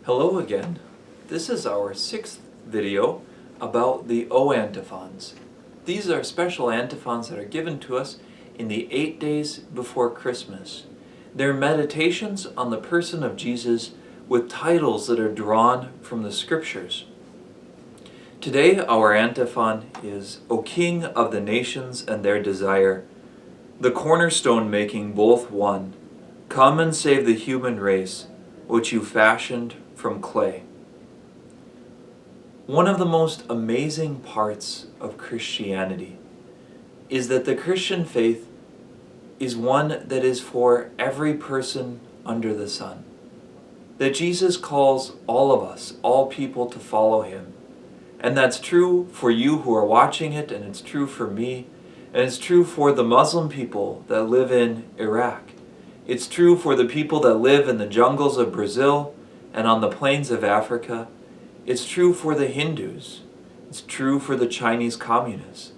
Hello again. This is our 6th video about the O Antiphons. These are special antiphons that are given to us in the 8 days before Christmas. They're meditations on the person of Jesus with titles that are drawn from the Scriptures. Today our antiphon is, O King of the nations and their desire, the cornerstone making both one, come and save the human race, which you fashioned from clay. One of the most amazing parts of Christianity is that the Christian faith is one that is for every person under the sun. That Jesus calls all of us, all people, to follow Him. And that's true for you who are watching it, and it's true for me, and it's true for the Muslim people that live in Iraq. It's true for the people that live in the jungles of Brazil and on the plains of Africa. It's true for the Hindus. It's true for the Chinese communists.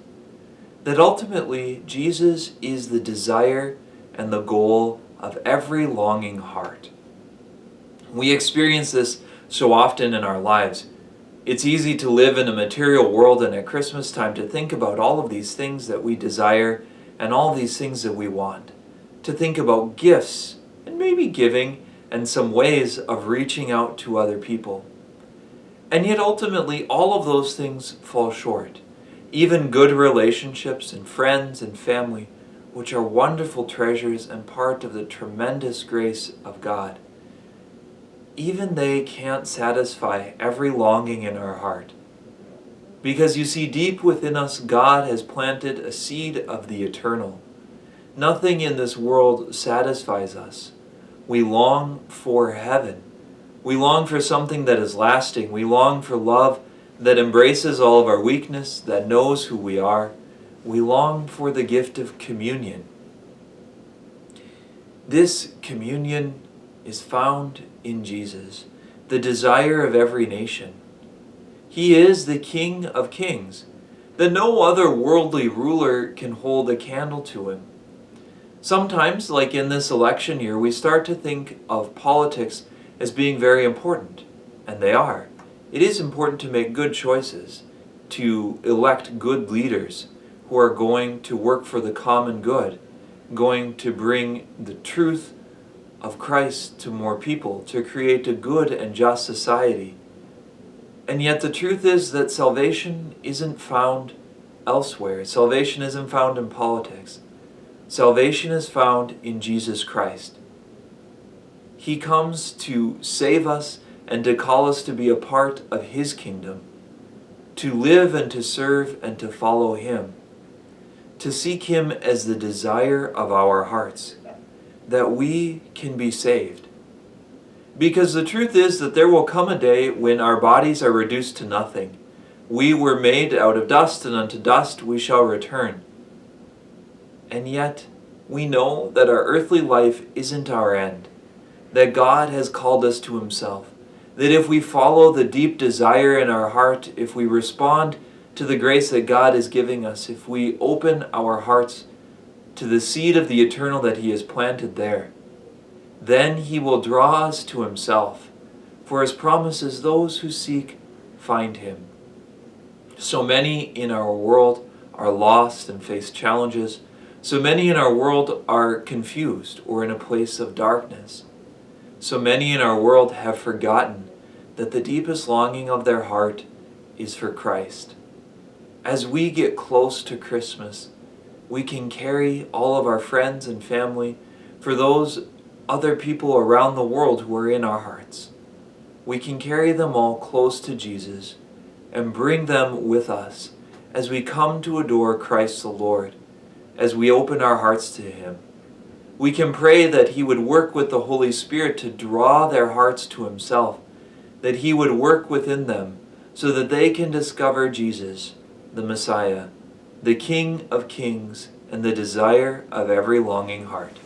That ultimately, Jesus is the desire and the goal of every longing heart. We experience this so often in our lives. It's easy to live in a material world and at Christmas time to think about all of these things that we desire and all these things that we want. To think about gifts and maybe giving and some ways of reaching out to other people. And yet ultimately all of those things fall short. Even good relationships and friends and family, which are wonderful treasures and part of the tremendous grace of God. Even they can't satisfy every longing in our heart. Because you see, deep within us, God has planted a seed of the eternal. Nothing in this world satisfies us. We long for heaven. We long for something that is lasting. We long for love that embraces all of our weakness, that knows who we are. We long for the gift of communion. This communion is found in Jesus, the desire of every nation. He is the King of kings, that no other worldly ruler can hold a candle to Him. Sometimes, like in this election year, we start to think of politics as being very important, and they are. It is important to make good choices, to elect good leaders who are going to work for the common good, going to bring the truth of Christ to more people, to create a good and just society. And yet the truth is that salvation isn't found elsewhere. Salvation isn't found in politics. Salvation is found in Jesus Christ. He comes to save us and to call us to be a part of His kingdom, to live and to serve and to follow Him, to seek Him as the desire of our hearts, that we can be saved. Because the truth is that there will come a day when our bodies are reduced to nothing. We were made out of dust, and unto dust we shall return. And yet, we know that our earthly life isn't our end, that God has called us to Himself, that if we follow the deep desire in our heart, if we respond to the grace that God is giving us, if we open our hearts to the seed of the eternal that He has planted there, then He will draw us to Himself. For His promise is, those who seek find Him. So many in our world are lost and face challenges. So many in our world are confused or in a place of darkness. So many in our world have forgotten that the deepest longing of their heart is for Christ. As we get close to Christmas, we can carry all of our friends and family, for those other people around the world who are in our hearts. We can carry them all close to Jesus and bring them with us as we come to adore Christ the Lord, as we open our hearts to Him. We can pray that He would work with the Holy Spirit to draw their hearts to Himself, that He would work within them so that they can discover Jesus, the Messiah, the King of kings and the desire of every longing heart.